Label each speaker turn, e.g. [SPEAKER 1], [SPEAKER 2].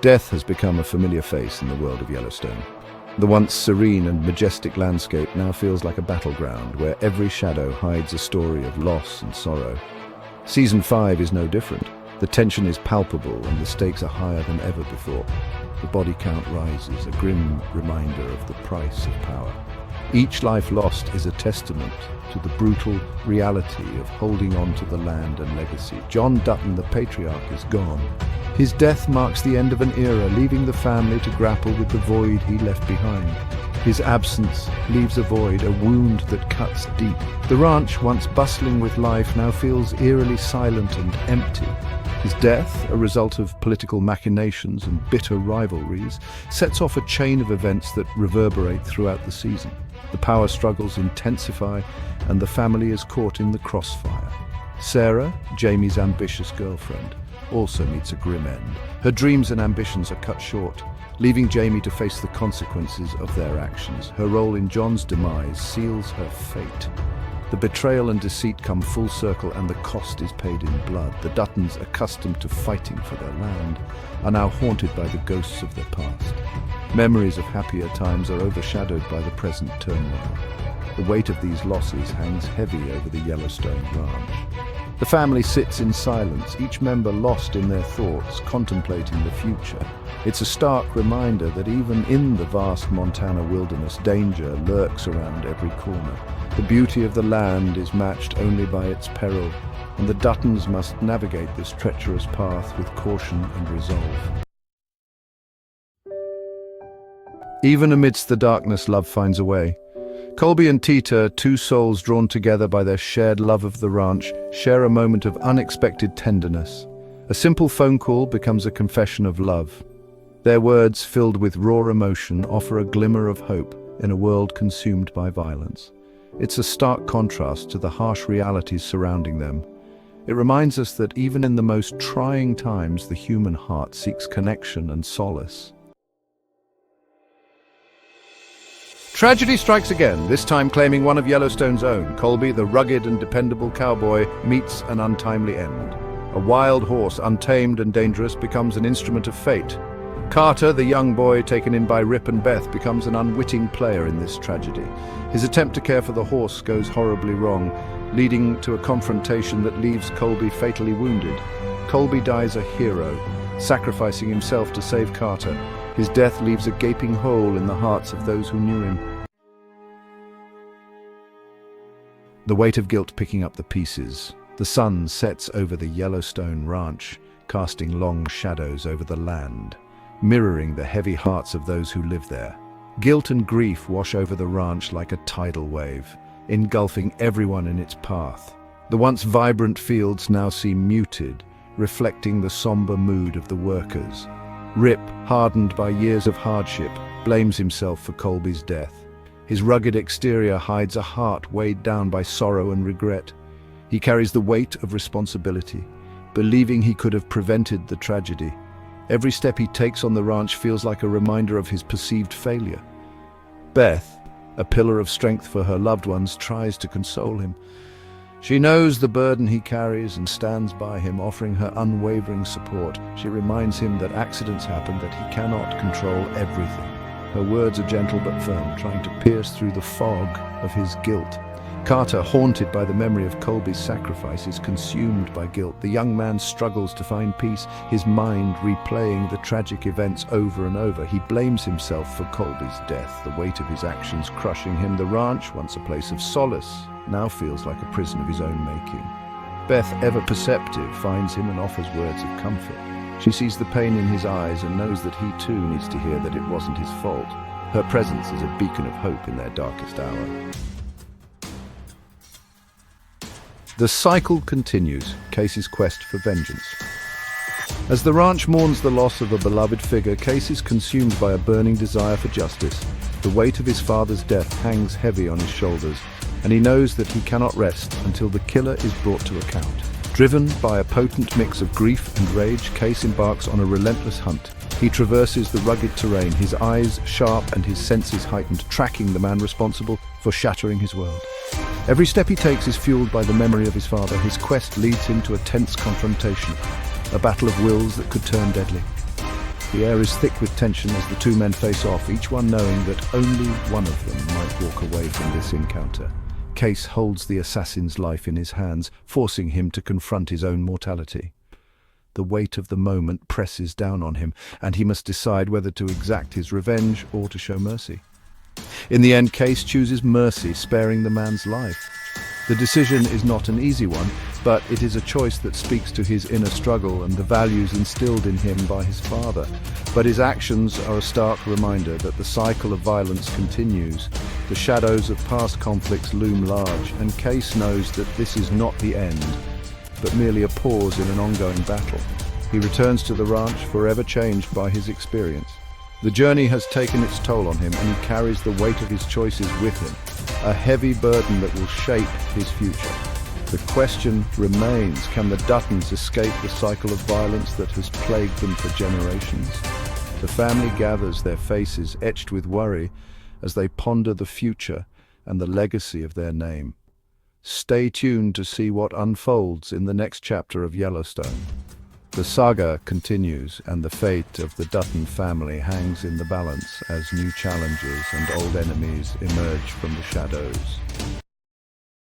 [SPEAKER 1] Death has become a familiar face in the world of Yellowstone. The once serene and majestic landscape now feels like a battleground where every shadow hides a story of loss and sorrow. Season 5 is no different. The tension is palpable and the stakes are higher than ever before. The body count rises, a grim reminder of the price of power. Each life lost is a testament to the brutal reality of holding on to the land and legacy. John Dutton, the patriarch, is gone. His death marks the end of an era, leaving the family to grapple with the void he left behind. His absence leaves a void, a wound that cuts deep. The ranch, once bustling with life, now feels eerily silent and empty. His death, a result of political machinations and bitter rivalries, sets off a chain of events that reverberate throughout the season. The power struggles intensify, and the family is caught in the crossfire. Sarah, Jamie's ambitious girlfriend, also meets a grim end. Her dreams and ambitions are cut short, leaving Jamie to face the consequences of their actions. Her role in John's demise seals her fate. The betrayal and deceit come full circle, and the cost is paid in blood. The Duttons, accustomed to fighting for their land, are now haunted by the ghosts of their past. Memories of happier times are overshadowed by the present turmoil. The weight of these losses hangs heavy over the Yellowstone ranch. The family sits in silence, each member lost in their thoughts, contemplating the future. It's a stark reminder that even in the vast Montana wilderness, danger lurks around every corner. The beauty of the land is matched only by its peril, and the Duttons must navigate this treacherous path with caution and resolve. Even amidst the darkness, love finds a way. Colby and Tita, two souls drawn together by their shared love of the ranch, share a moment of unexpected tenderness. A simple phone call becomes a confession of love. Their words, filled with raw emotion, offer a glimmer of hope in a world consumed by violence. It's a stark contrast to the harsh realities surrounding them. It reminds us that even in the most trying times, the human heart seeks connection and solace. Tragedy strikes again, this time claiming one of Yellowstone's own. Colby, the rugged and dependable cowboy, meets an untimely end. A wild horse, untamed and dangerous, becomes an instrument of fate. Carter, the young boy taken in by Rip and Beth, becomes an unwitting player in this tragedy. His attempt to care for the horse goes horribly wrong, leading to a confrontation that leaves Colby fatally wounded. Colby dies a hero, sacrificing himself to save Carter. His death leaves a gaping hole in the hearts of those who knew him. The weight of guilt picking up the pieces. The sun sets over the Yellowstone ranch, casting long shadows over the land, mirroring the heavy hearts of those who live there. Guilt and grief wash over the ranch like a tidal wave, engulfing everyone in its path. The once vibrant fields now seem muted, reflecting the somber mood of the workers. Rip, hardened by years of hardship, blames himself for Colby's death. His rugged exterior hides a heart weighed down by sorrow and regret. He carries the weight of responsibility, believing he could have prevented the tragedy. Every step he takes on the ranch feels like a reminder of his perceived failure. Beth, a pillar of strength for her loved ones, tries to console him. She knows the burden he carries and stands by him, offering her unwavering support. She reminds him that accidents happen, that he cannot control everything. Her words are gentle but firm, trying to pierce through the fog of his guilt. Carter, haunted by the memory of Colby's sacrifice, is consumed by guilt. The young man struggles to find peace, his mind replaying the tragic events over and over. He blames himself for Colby's death, the weight of his actions crushing him. The ranch, once a place of solace, now feels like a prison of his own making. Beth, ever perceptive, finds him and offers words of comfort. She sees the pain in his eyes and knows that he too needs to hear that it wasn't his fault. Her presence is a beacon of hope in their darkest hour. The cycle continues, Casey's quest for vengeance. As the ranch mourns the loss of a beloved figure, Case is consumed by a burning desire for justice. The weight of his father's death hangs heavy on his shoulders, and he knows that he cannot rest until the killer is brought to account. Driven by a potent mix of grief and rage, Case embarks on a relentless hunt. He traverses the rugged terrain, his eyes sharp and his senses heightened, tracking the man responsible for shattering his world. Every step he takes is fueled by the memory of his father. His quest leads him to a tense confrontation, a battle of wills that could turn deadly. The air is thick with tension as the two men face off, each one knowing that only one of them might walk away from this encounter. Case holds the assassin's life in his hands, forcing him to confront his own mortality. The weight of the moment presses down on him, and he must decide whether to exact his revenge or to show mercy. In the end, Case chooses mercy, sparing the man's life. The decision is not an easy one, but it is a choice that speaks to his inner struggle and the values instilled in him by his father. But his actions are a stark reminder that the cycle of violence continues. The shadows of past conflicts loom large, and Case knows that this is not the end, but merely a pause in an ongoing battle. He returns to the ranch forever changed by his experience. The journey has taken its toll on him, and he carries the weight of his choices with him, a heavy burden that will shape his future. The question remains, can the Duttons escape the cycle of violence that has plagued them for generations? The family gathers, their faces etched with worry, as they ponder the future and the legacy of their name. Stay tuned to see what unfolds in the next chapter of Yellowstone. The saga continues, and the fate of the Dutton family hangs in the balance as new challenges and old enemies emerge from the shadows.